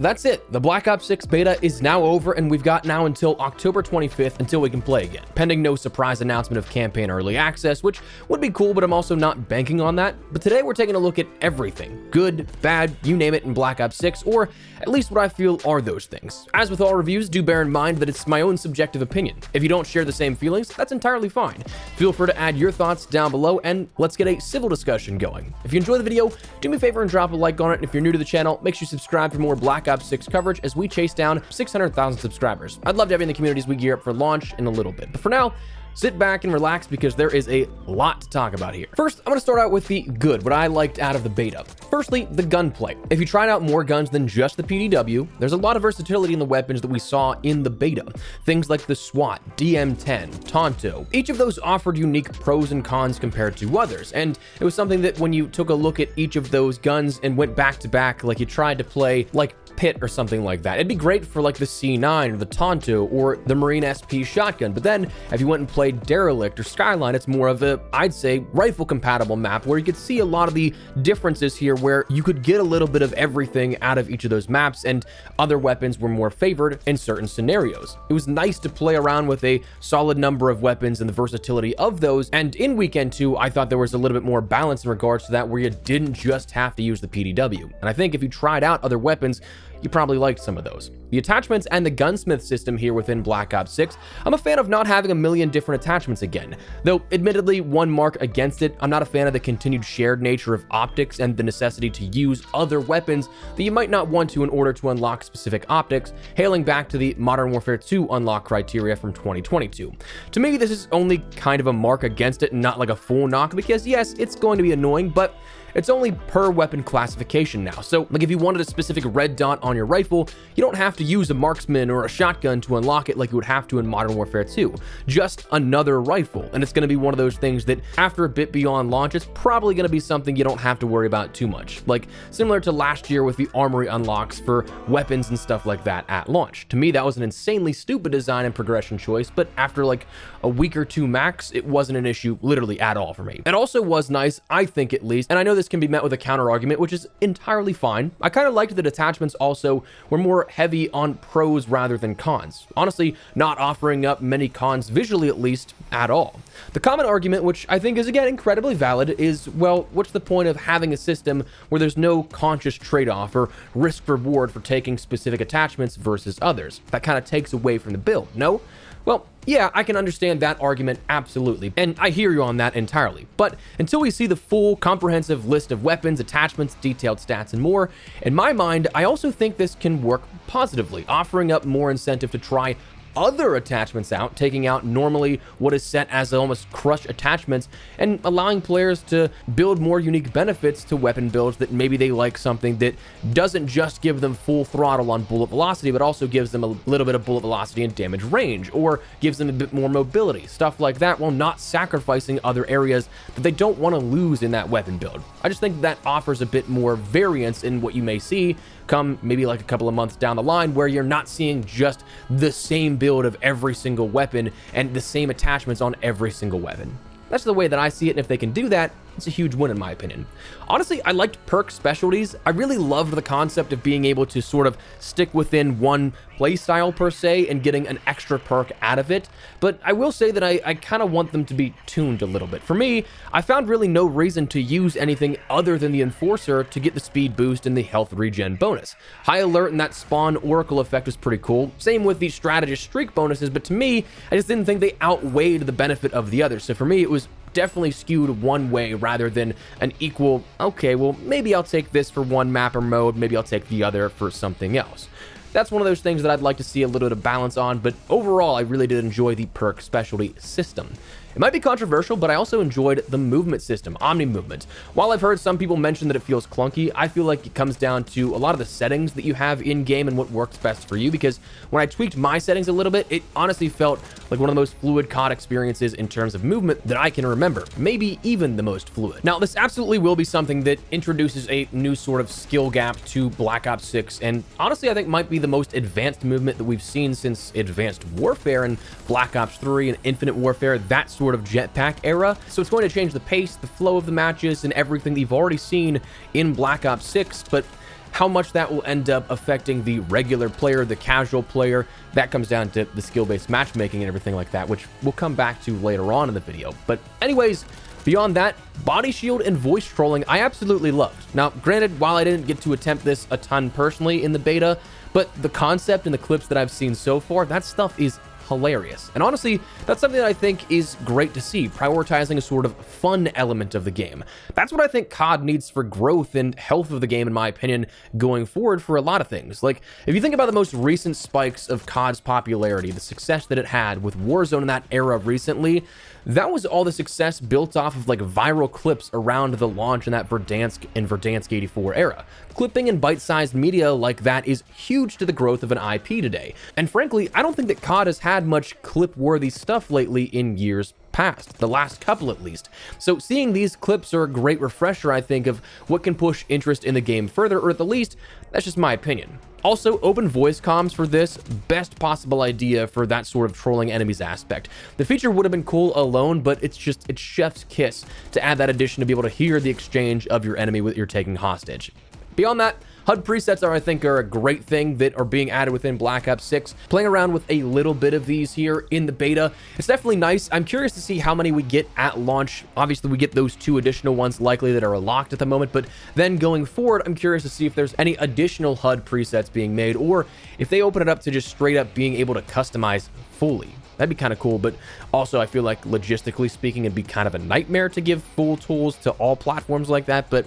that's it. The Black Ops 6 beta is now over, and we've got now until October 25th until we can play again, pending no surprise announcement of campaign early access, which would be cool, but I'm also not banking on that. But today we're taking a look at everything, good, bad, you name it, in Black Ops 6, or at least what I feel are those things. As with all reviews, do bear in mind that it's my own subjective opinion. If you don't share the same feelings, that's entirely fine. Feel free to add your thoughts down below, and let's get a civil discussion going. If you enjoy the video, do me a favor and drop a like on it, and if you're new to the channel, make sure you subscribe for more Black Ops 6 coverage as we chase down 600,000 subscribers. I'd love to have you in the community as we gear up for launch in a little bit, but for now, sit back and relax because there is a lot to talk about here. First, I'm going to start out with the good, what I liked out of the beta. Firstly, the gunplay. If you tried out more guns than just the PDW, there's a lot of versatility in the weapons that we saw in the beta. Things like the SWAT, DM10, Tonto. Each of those offered unique pros and cons compared to others, and it was something that when you took a look at each of those guns and went back to back, like you tried to play like Pit or something like that, it'd be great for like the C9 or the Tonto or the Marine SP shotgun. But then if you went and played Derelict or Skyline, it's more of a, I'd say, rifle compatible map where you could see a lot of the differences here where you could get a little bit of everything out of each of those maps, and other weapons were more favored in certain scenarios. It was nice to play around with a solid number of weapons and the versatility of those, and in Weekend 2, I thought there was a little bit more balance in regards to that where you didn't just have to use the PDW. And I think if you tried out other weapons, you probably liked some of those. The attachments and the Gunsmith system here within Black Ops 6, I'm a fan of not having a million different attachments again. Though, admittedly, one mark against it, I'm not a fan of the continued shared nature of optics and the necessity to use other weapons that you might not want to in order to unlock specific optics, hailing back to the Modern Warfare 2 unlock criteria from 2022. To me, this is only kind of a mark against it and not like a full knock, because yes, it's going to be annoying, but it's only per weapon classification now. So, like if you wanted a specific red dot on your rifle, you don't have to use a marksman or a shotgun to unlock it like you would have to in Modern Warfare 2. Just another rifle. And it's going to be one of those things that after a bit beyond launch, it's probably going to be something you don't have to worry about too much. Like similar to last year with the armory unlocks for weapons and stuff like that at launch. To me, that was an insanely stupid design and progression choice, but after like a week or two max, it wasn't an issue literally at all for me. It also was nice, I think at least, and I know this can be met with a counter argument, which is entirely fine. I kind of liked that attachments also were more heavy on pros rather than cons. Honestly, not offering up many cons visually at least at all. The common argument, which I think is again incredibly valid, is, well, what's the point of having a system where there's no conscious trade-off or risk reward for taking specific attachments versus others? That kind of takes away from the build, no? Well, yeah, I can understand that argument absolutely, and I hear you on that entirely. But until we see the full, comprehensive list of weapons, attachments, detailed stats, and more, in my mind, I also think this can work positively, offering up more incentive to try other attachments out, taking out normally what is set as almost crush attachments, and allowing players to build more unique benefits to weapon builds that maybe they like something that doesn't just give them full throttle on bullet velocity, but also gives them a little bit of bullet velocity and damage range, or gives them a bit more mobility, stuff like that, while not sacrificing other areas that they don't want to lose in that weapon build. I just think that offers a bit more variance in what you may see come maybe like a couple of months down the line, where you're not seeing just the same build of every single weapon and the same attachments on every single weapon. That's the way that I see it, and if they can do that, it's a huge win in my opinion. Honestly, I liked perk specialties. I really loved the concept of being able to sort of stick within one playstyle per se and getting an extra perk out of it, but I will say that I kind of want them to be tuned a little bit. For me, I found really no reason to use anything other than the Enforcer to get the speed boost and the health regen bonus. High Alert and that Spawn Oracle effect was pretty cool. Same with the Strategist Streak bonuses, but to me, I just didn't think they outweighed the benefit of the others. So for me, it was definitely skewed one way rather than an equal, okay, well, maybe I'll take this for one map or mode, maybe I'll take the other for something else. That's one of those things that I'd like to see a little bit of balance on, but overall, I really did enjoy the perk specialty system. It might be controversial, but I also enjoyed the movement system, Omnimovement. While I've heard some people mention that it feels clunky, I feel like it comes down to a lot of the settings that you have in-game and what works best for you, because when I tweaked my settings a little bit, it honestly felt like one of the most fluid COD experiences in terms of movement that I can remember, maybe even the most fluid. Now, this absolutely will be something that introduces a new sort of skill gap to Black Ops 6, and honestly, I think might be the most advanced movement that we've seen since Advanced Warfare and Black Ops 3 and Infinite Warfare, that sort of jetpack era. So it's going to change the pace, the flow of the matches, and everything that you've already seen in Black Ops 6, but how much that will end up affecting the regular player, the casual player, that comes down to the skill-based matchmaking and everything like that, which we'll come back to later on in the video. But anyways, beyond that, body shield and voice trolling I absolutely loved. Now, granted, while I didn't get to attempt this a ton personally in the beta, but the concept and the clips that I've seen so far, that stuff is hilarious. And honestly, that's something that I think is great to see, prioritizing a sort of fun element of the game. That's what I think COD needs for growth and health of the game, in my opinion, going forward for a lot of things. Like, if you think about the most recent spikes of COD's popularity, the success that it had with Warzone in that era recently, that was all the success built off of like viral clips around the launch in that Verdansk and Verdansk 84 era. Clipping and bite-sized media like that is huge to the growth of an IP today. And frankly, I don't think that COD has had much clip-worthy stuff lately in years past, the last couple at least. So seeing these clips are a great refresher, I think, of what can push interest in the game further, or at the least, that's just my opinion. Also, open voice comms for this, best possible idea for that sort of trolling enemies aspect. The feature would have been cool alone, but it's chef's kiss to add that addition to be able to hear the exchange of your enemy that you're taking hostage. Beyond that, HUD presets I think are a great thing that are being added within Black Ops 6. Playing around with a little bit of these here in the beta, it's definitely nice. I'm curious to see how many we get at launch. Obviously, we get those 2 additional ones likely that are locked at the moment, but then going forward, I'm curious to see if there's any additional HUD presets being made, or if they open it up to just straight up being able to customize fully. That'd be kind of cool, but also I feel like logistically speaking, it'd be kind of a nightmare to give full tools to all platforms like that, but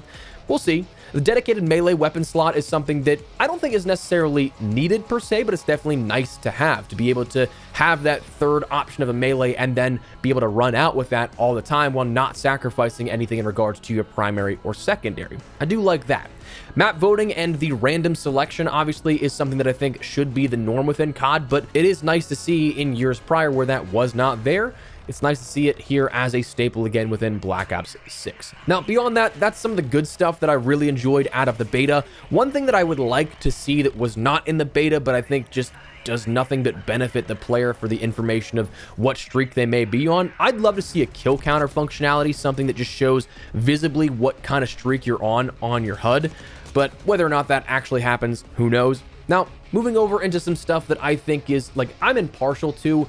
we'll see. The dedicated melee weapon slot is something that I don't think is necessarily needed per se, but it's definitely nice to have be able to have that third option of a melee and then be able to run out with that all the time while not sacrificing anything in regards to your primary or secondary. I do like that. Map voting and the random selection obviously is something that I think should be the norm within COD, but it is nice to see in years prior where that was not there. It's nice to see it here as a staple again within Black Ops 6. Now, beyond that, that's some of the good stuff that I really enjoyed out of the beta. One thing that I would like to see that was not in the beta, but I think just does nothing but benefit the player for the information of what streak they may be on. I'd love to see a kill counter functionality, something that just shows visibly what kind of streak you're on your HUD. But whether or not that actually happens, who knows? Now, moving over into some stuff that I think is, like, I'm impartial to.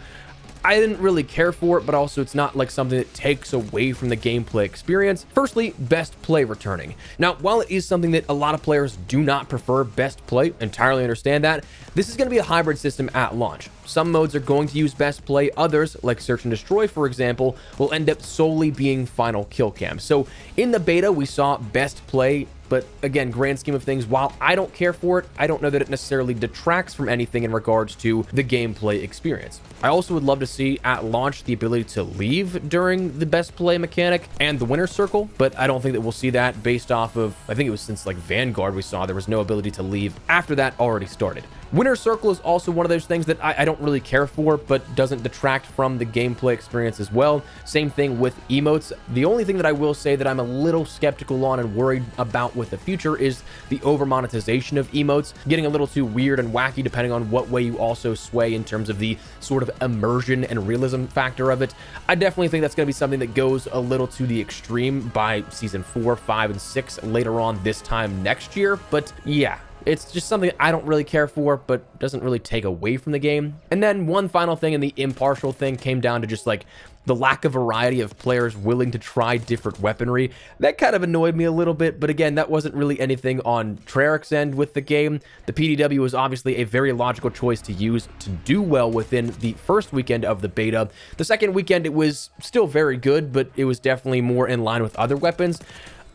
I didn't really care for it, but also it's not like something that takes away from the gameplay experience. Firstly, best play returning. Now, while it is something that a lot of players do not prefer best play, entirely understand that, this is going to be a hybrid system at launch. Some modes are going to use best play, others, like Search and Destroy, for example, will end up solely being final kill cam. So in the beta, we saw best play, but again, grand scheme of things, while I don't care for it, I don't know that it necessarily detracts from anything in regards to the gameplay experience. I also would love to see at launch the ability to leave during the best play mechanic and the winner's circle, but I don't think that we'll see that based off of, I think it was since like Vanguard we saw there was no ability to leave after that already started. Winner's circle is also one of those things that I don't really care for, but doesn't detract from the gameplay experience as well. Same thing with emotes. The only thing that I will say that I'm a little skeptical on and worried about with the future is the over monetization of emotes, getting a little too weird and wacky depending on what way you also sway in terms of the sort of immersion and realism factor of it. I definitely think that's going to be something that goes a little to the extreme by season 4, 5, and 6 later on this time next year, but yeah. It's just something I don't really care for, but doesn't really take away from the game. And then one final thing, and the impartial thing came down to just like the lack of variety of players willing to try different weaponry. That kind of annoyed me a little bit, but again, that wasn't really anything on Treyarch's end with the game. The PDW was obviously a very logical choice to use to do well within the first weekend of the beta. The second weekend, it was still very good, but it was definitely more in line with other weapons.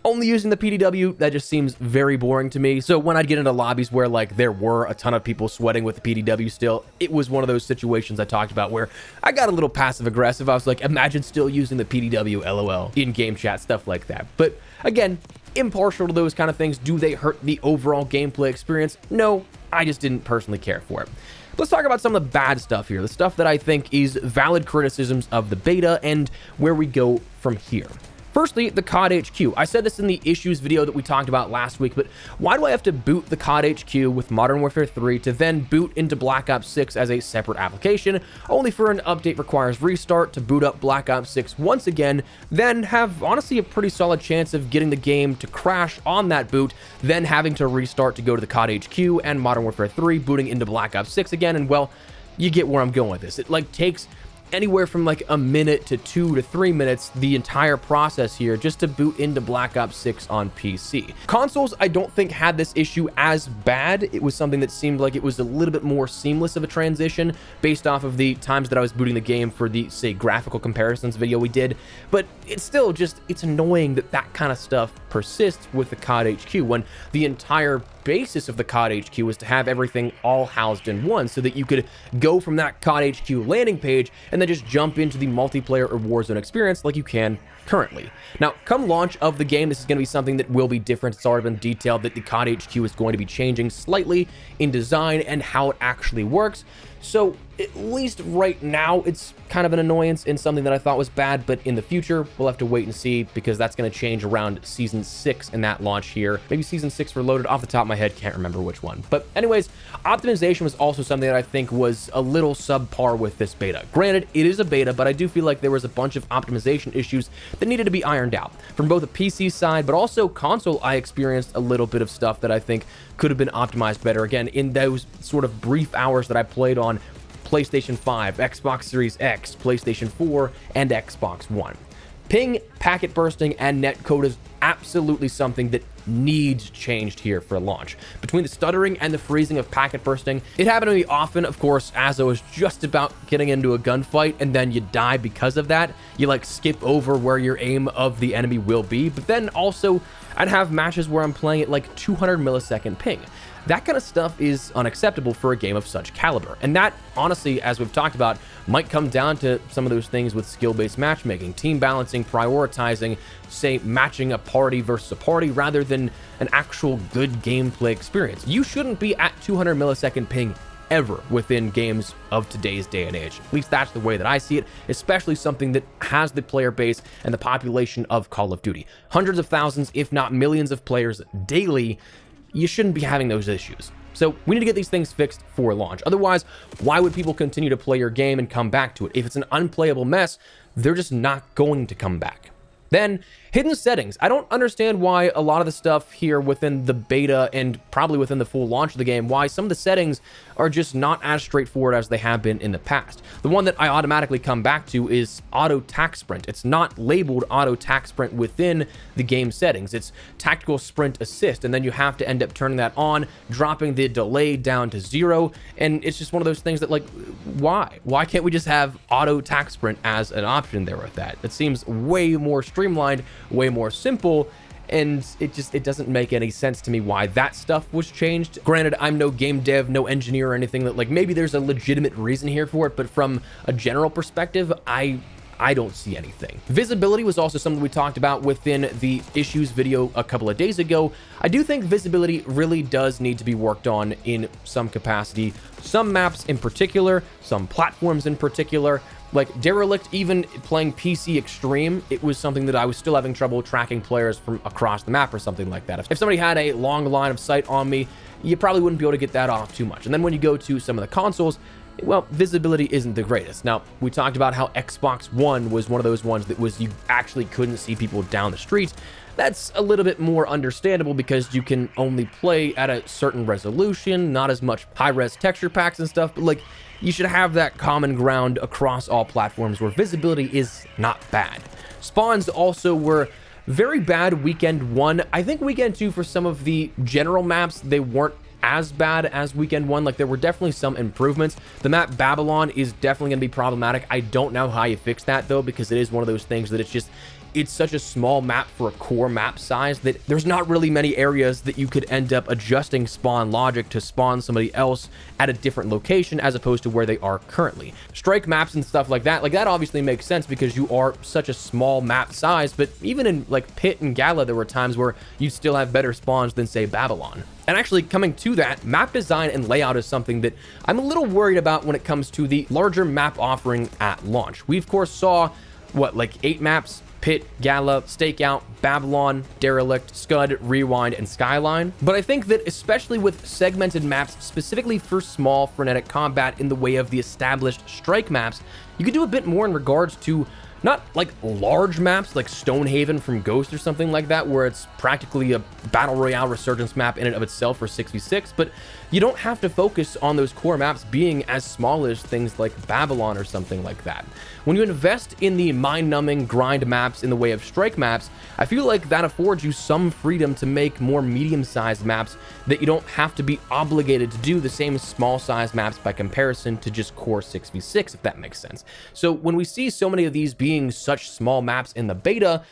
Only using the PDW, that just seems very boring to me. So when I'd get into lobbies where like there were a ton of people sweating with the PDW still, it was one of those situations I talked about where I got a little passive aggressive. I was like, imagine still using the PDW, LOL, in game chat, stuff like that. But again, impartial to those kind of things. Do they hurt the overall gameplay experience? No, I just didn't personally care for it. Let's talk about some of the bad stuff here, the stuff that I think is valid criticisms of the beta and where we go from here. Firstly, the COD HQ. I said this in the issues video that we talked about last week, but why do I have to boot the COD HQ with Modern Warfare 3 to then boot into Black Ops 6 as a separate application, only for an update requires restart to boot up Black Ops 6 once again, then have honestly a pretty solid chance of getting the game to crash on that boot, then having to restart to go to the COD HQ and Modern Warfare 3, booting into Black Ops 6 again, and well, you get where I'm going with this. It like takes anywhere from like a minute to 2 to 3 minutes, the entire process here, just to boot into Black Ops 6 on PC. Consoles, I don't think had this issue as bad. It was something that seemed like it was a little bit more seamless of a transition based off of the times that I was booting the game for the, say, graphical comparisons video we did. But it's still just, it's annoying that that kind of stuff persists with the COD HQ when the entire basis of the COD HQ is to have everything all housed in one so that you could go from that COD HQ landing page and then just jump into the multiplayer or Warzone experience like you can currently. Now, come launch of the game, this is going to be something that will be different. It's already been detailed that the COD HQ is going to be changing slightly in design and how it actually works. So at least right now, it's kind of an annoyance and something that I thought was bad, but in the future, we'll have to wait and see because that's going to change around Season 6 in that launch here. Maybe Season 6 for Loaded, off the top of my head, can't remember which one. But anyways, optimization was also something that I think was a little subpar with this beta. Granted, it is a beta, but I do feel like there was a bunch of optimization issues that needed to be ironed out. From both the PC side, but also console, I experienced a little bit of stuff that I think could have been optimized better. Again, in those sort of brief hours that I played on PlayStation 5, Xbox Series X, PlayStation 4, and Xbox One. Ping, packet bursting, and netcode is absolutely something that needs changed here for launch. Between the stuttering and the freezing of packet bursting, it happened to me often, of course, as I was just about getting into a gunfight, and then you die because of that. You like skip over where your aim of the enemy will be, but then also I'd have matches where I'm playing at like 200 millisecond ping. That kind of stuff is unacceptable for a game of such caliber. And that, honestly, as we've talked about, might come down to some of those things with skill-based matchmaking, team balancing, prioritizing, say, matching a party versus a party rather than an actual good gameplay experience. You shouldn't be at 200 millisecond ping ever within games of today's day and age. At least that's the way that I see it, especially something that has the player base and the population of Call of Duty. Hundreds of thousands, if not millions of players daily. You shouldn't be having those issues. So we need to get these things fixed for launch. Otherwise, why would people continue to play your game and come back to it? If it's an unplayable mess, they're just not going to come back. Then, hidden settings. I don't understand why a lot of the stuff here within the beta and probably within the full launch of the game, why some of the settings are just not as straightforward as they have been in the past. The one that I automatically come back to is auto tac sprint. It's not labeled auto tac sprint within the game settings. It's tactical sprint assist, and then you have to end up turning that on, dropping the delay down to 0, and it's just one of those things that, like, why? Why can't we just have auto tac sprint as an option there with that? It seems way more streamlined, way more simple, and it doesn't make any sense to me why that stuff was changed. Granted, I'm no game dev, no engineer or anything that, like, maybe there's a legitimate reason here for it, but from a general perspective, I don't see anything. Visibility was also something we talked about within the issues video a couple of days ago. I do think visibility really does need to be worked on in some capacity. Some maps in particular, some platforms in particular. Like Derelict, even playing PC Extreme, it was something that I was still having trouble tracking players from across the map or something like that. If somebody had a long line of sight on me, you probably wouldn't be able to get that off too much. And then when you go to some of the consoles, well, visibility isn't the greatest. Now, we talked about how Xbox One was one of those ones that was you actually couldn't see people down the street. That's a little bit more understandable because you can only play at a certain resolution, not as much high-res texture packs and stuff, but like, you should have that common ground across all platforms where visibility is not bad. Spawns also were very bad weekend 1. I think weekend 2 for some of the general maps, they weren't as bad as weekend 1. Like, there were definitely some improvements. The map Babylon is definitely going to be problematic. I don't know how you fix that though, because it is one of those things that it's such a small map for a core map size that there's not really many areas that you could end up adjusting spawn logic to spawn somebody else at a different location as opposed to where they are currently. Strike maps and stuff like that obviously makes sense because you are such a small map size, but even in like Pit and Gala, there were times where you still have better spawns than, say, Babylon. And actually, coming to that, map design and layout is something that I'm a little worried about when it comes to the larger map offering at launch. We, of course, saw, what, like 8 maps Pit, Gala, Stakeout, Babylon, Derelict, Scud, Rewind, and Skyline. But I think that especially with segmented maps specifically for small frenetic combat in the way of the established strike maps, you could do a bit more in regards to not like large maps like Stonehaven from Ghost or something like that, where it's practically a Battle Royale Resurgence map in and of itself for 6v6, but you don't have to focus on those core maps being as small as things like Babylon or something like that. When you invest in the mind-numbing grind maps in the way of strike maps, I feel like that affords you some freedom to make more medium-sized maps that you don't have to be obligated to do the same small-sized maps by comparison to just core 6v6, if that makes sense. So when we see so many of these being such small maps in the beta,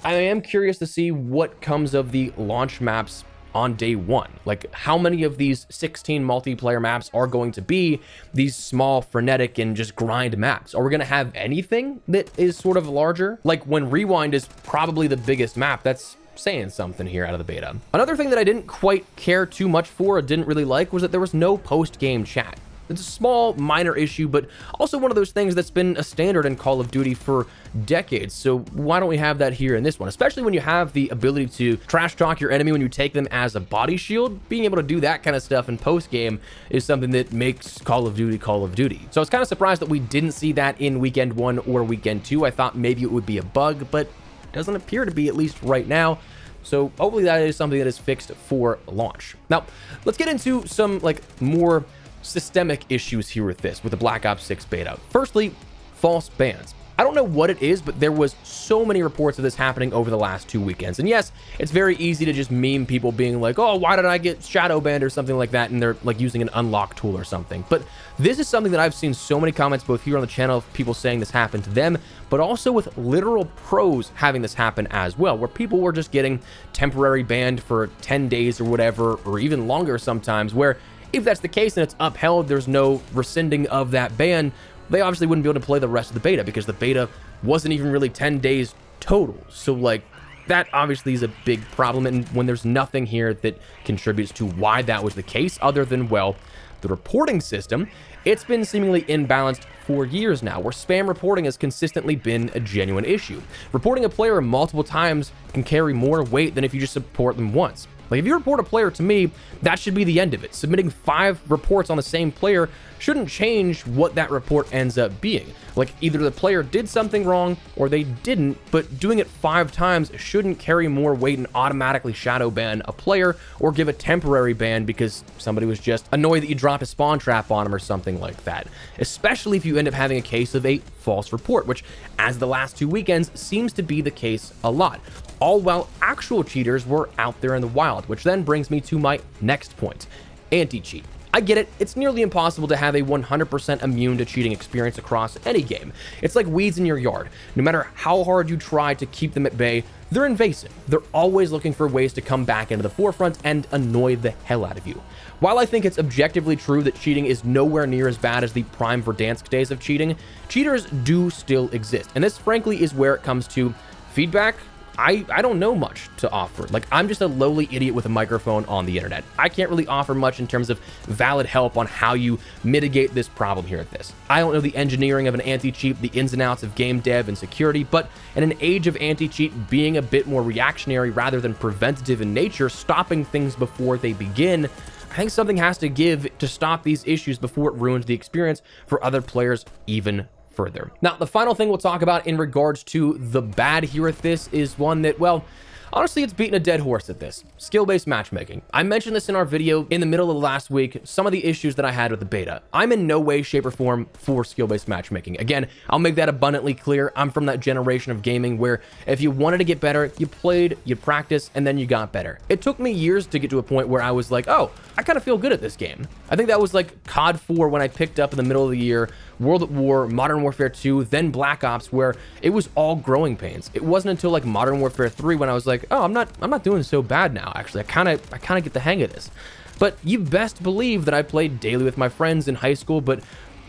I am curious to see what comes of the launch maps on day one. Like, how many of these 16 multiplayer maps are going to be these small, frenetic, and just grind maps? Are we going to have anything that is sort of larger? Like, when Rewind is probably the biggest map, that's saying something here out of the beta. Another thing that I didn't quite care too much for or didn't really like was that there was no post-game chat. It's a small, minor issue, but also one of those things that's been a standard in Call of Duty for decades. So why don't we have that here in this one? Especially when you have the ability to trash talk your enemy when you take them as a body shield. Being able to do that kind of stuff in post-game is something that makes Call of Duty Call of Duty. So I was kind of surprised that we didn't see that in Weekend 1 or Weekend 2. I thought maybe it would be a bug, but it doesn't appear to be, at least right now. So hopefully that is something that is fixed for launch. Now, let's get into some like more systemic issues here with this, with the Black Ops 6 beta. Firstly, false bans. I don't know what it is, but there was so many reports of this happening over the last 2 weekends. And yes, it's very easy to just meme people being like, oh, why did I get shadow banned or something like that? And they're like using an unlock tool or something. But this is something that I've seen so many comments both here on the channel of people saying this happened to them, but also with literal pros having this happen as well, where people were just getting temporary banned for 10 days or whatever, or even longer sometimes, where if that's the case and it's upheld, there's no rescinding of that ban, they obviously wouldn't be able to play the rest of the beta because the beta wasn't even really 10 days total. So like, that obviously is a big problem, and when there's nothing here that contributes to why that was the case other than, well, the reporting system, it's been seemingly imbalanced for years now, where spam reporting has consistently been a genuine issue. Reporting a player multiple times can carry more weight than if you just report them once. Like, if you report a player to me, that should be the end of it. Submitting 5 reports on the same player shouldn't change what that report ends up being. Like, either the player did something wrong or they didn't, but doing it 5 times shouldn't carry more weight and automatically shadow ban a player or give a temporary ban because somebody was just annoyed that you dropped a spawn trap on them or something like that. Especially if you end up having a case of a false report, which, as the last 2 weekends, seems to be the case a lot. All while actual cheaters were out there in the wild, which then brings me to my next point: anti-cheat. I get it, it's nearly impossible to have a 100% immune to cheating experience across any game. It's like weeds in your yard. No matter how hard you try to keep them at bay, they're invasive. They're always looking for ways to come back into the forefront and annoy the hell out of you. While I think it's objectively true that cheating is nowhere near as bad as the Prime Verdansk days of cheating, cheaters do still exist. And this frankly is where it comes to feedback. I don't know much to offer. Like, I'm just a lowly idiot with a microphone on the internet. I can't really offer much in terms of valid help on how you mitigate this problem here at this. I don't know the engineering of an anti-cheat, the ins and outs of game dev and security, but in an age of anti-cheat being a bit more reactionary rather than preventative in nature, stopping things before they begin, I think something has to give to stop these issues before it ruins the experience for other players even further. Now, the final thing we'll talk about in regards to the bad here at this is one that, well, honestly, it's beating a dead horse at this: skill-based matchmaking. I mentioned this in our video in the middle of last week, some of the issues that I had with the beta. I'm in no way, shape, or form for skill-based matchmaking. Again, I'll make that abundantly clear. I'm from that generation of gaming where if you wanted to get better, you played, you practiced, and then you got better. It took me years to get to a point where I was like, oh, I kind of feel good at this game. I think that was like COD 4 when I picked up in the middle of the year, World at War, Modern Warfare 2, then Black Ops, where it was all growing pains. It wasn't until like Modern Warfare 3 when I was like, oh, I'm not doing so bad now. Actually, I kind of get the hang of this. But you best believe that I played daily with my friends in high school, but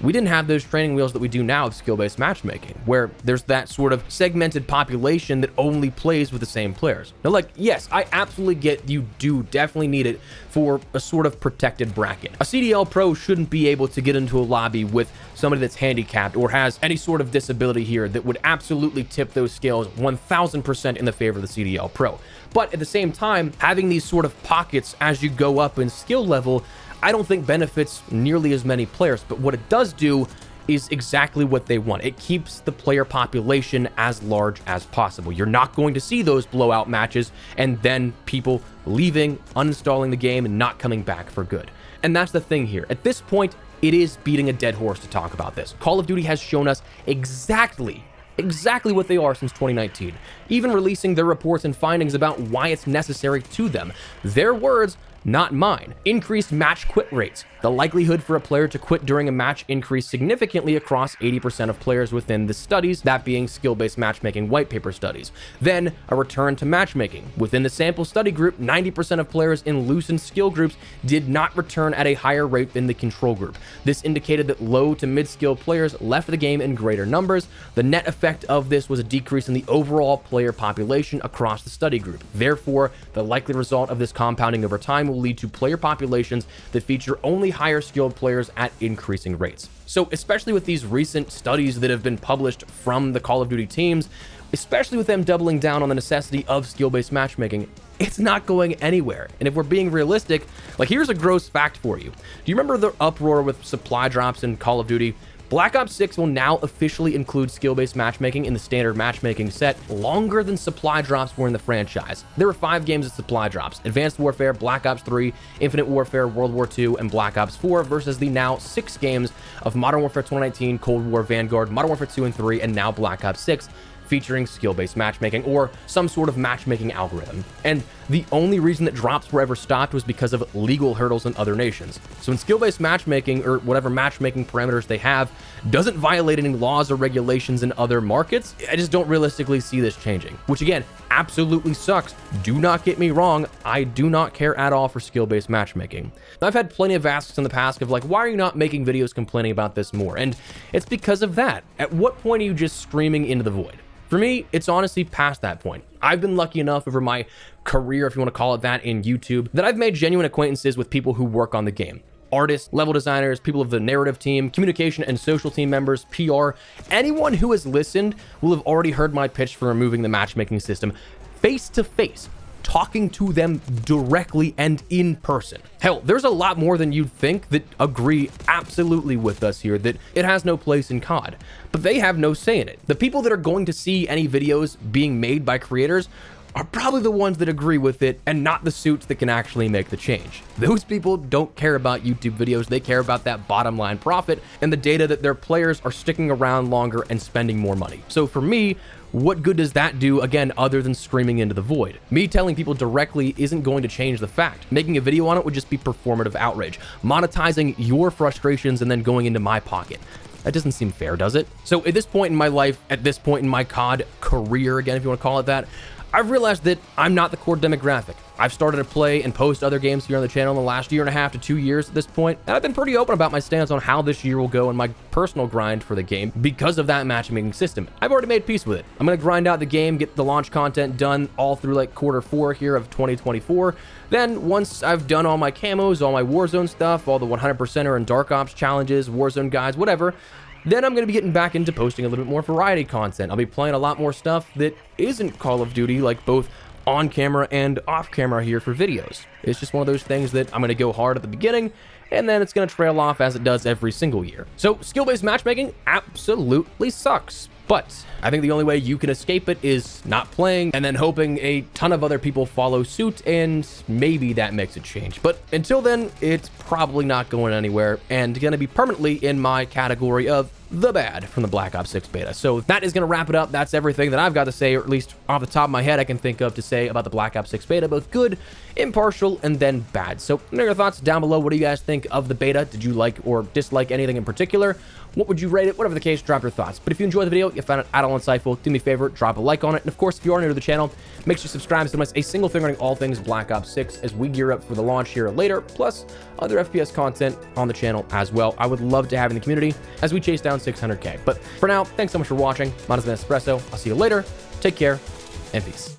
we didn't have those training wheels that we do now of skill-based matchmaking, where there's that sort of segmented population that only plays with the same players. Now, like, yes, I absolutely get you do definitely need it for a sort of protected bracket. A CDL pro shouldn't be able to get into a lobby with somebody that's handicapped or has any sort of disability here that would absolutely tip those scales 1000% in the favor of the CDL pro. But at the same time, having these sort of pockets as you go up in skill level, I don't think benefits nearly as many players. But what it does do is exactly what they want. It keeps the player population as large as possible. You're not going to see those blowout matches and then people leaving, uninstalling the game, and not coming back for good. And that's the thing here. At this point, it is beating a dead horse to talk about this. Call of Duty has shown us exactly what they are since 2019, even releasing their reports and findings about why it's necessary to them. Their words, not mine. Increased match quit rates. The likelihood for a player to quit during a match increased significantly across 80% of players within the studies, that being skill-based matchmaking white paper studies. Then, a return to matchmaking. Within the sample study group, 90% of players in loosened skill groups did not return at a higher rate than the control group. This indicated that low to mid-skill players left the game in greater numbers. The net effect of this was a decrease in the overall player population across the study group. Therefore, the likely result of this compounding over time will lead to player populations that feature only higher skilled players at increasing rates. So especially with these recent studies that have been published from the Call of Duty teams, especially with them doubling down on the necessity of skill-based matchmaking, it's not going anywhere. And if we're being realistic, like, here's a gross fact for you. Do you remember the uproar with supply drops in Call of Duty? Black Ops 6 will now officially include skill-based matchmaking in the standard matchmaking set longer than supply drops were in the franchise. There were 5 games of supply drops: Advanced Warfare, Black Ops 3, Infinite Warfare, World War II, and Black Ops 4 versus the now 6 games of Modern Warfare 2019, Cold War, Vanguard, Modern Warfare 2 and 3, and now Black Ops 6, featuring skill-based matchmaking or some sort of matchmaking algorithm. And the only reason that drops were ever stopped was because of legal hurdles in other nations. So when skill-based matchmaking, or whatever matchmaking parameters they have, doesn't violate any laws or regulations in other markets, I just don't realistically see this changing, which again, absolutely sucks. Do not get me wrong, I do not care at all for skill-based matchmaking. I've had plenty of asks in the past of like, why are you not making videos complaining about this more? And it's because of that. At what point are you just screaming into the void? For me, it's honestly past that point. I've been lucky enough over my career, if you want to call it that, in YouTube, that I've made genuine acquaintances with people who work on the game. Artists, level designers, people of the narrative team, communication and social team members, PR. Anyone who has listened will have already heard my pitch for removing the matchmaking system face to face, talking to them directly and in person. Hell, there's a lot more than you'd think that agree absolutely with us here that it has no place in COD, but they have no say in it. The people that are going to see any videos being made by creators are probably the ones that agree with it and not the suits that can actually make the change. Those people don't care about YouTube videos, they care about that bottom line profit and the data that their players are sticking around longer and spending more money. So for me, what good does that do, again, other than screaming into the void? Me telling people directly isn't going to change the fact. Making a video on it would just be performative outrage, monetizing your frustrations and then going into my pocket. That doesn't seem fair, does it? So at this point in my life, at this point in my COD career, again, if you want to call it that, I've realized that I'm not the core demographic. I've started to play and post other games here on the channel in the last 1.5 to 2 years at this point, and I've been pretty open about my stance on how this year will go and my personal grind for the game because of that matchmaking system. I've already made peace with it. I'm going to grind out the game, get the launch content done all through like Q4 here of 2024. Then once I've done all my camos, all my Warzone stuff, all the 100%er and Dark Ops challenges, Warzone guides, whatever, then I'm going to be getting back into posting a little bit more variety content. I'll be playing a lot more stuff that isn't Call of Duty, like both on camera and off camera here for videos. It's just one of those things that I'm going to go hard at the beginning, and then it's going to trail off as it does every single year. So skill-based matchmaking absolutely sucks. But I think the only way you can escape it is not playing and then hoping a ton of other people follow suit, and maybe that makes it change. But until then, it's probably not going anywhere and going to be permanently in my category of the bad from the Black Ops 6 beta. So that is going to wrap it up. That's everything that I've got to say, or at least off the top of my head I can think of to say about the Black Ops 6 beta, both good, impartial, and then bad. So what are your thoughts down below? What do you guys think of the beta? Did you like or dislike anything in particular? What would you rate it? Whatever the case, drop your thoughts. But if you enjoyed the video, you found it at all insightful, do me a favor, drop a like on it. And of course, if you are new to the channel, make sure you subscribe so you don't miss a single thing regarding all things Black Ops 6 as we gear up for the launch here later, plus other FPS content on the channel as well. I would love to have in the community as we chase down 600K. But for now, thanks so much for watching. My name is Espresso. I'll see you later. Take care and peace.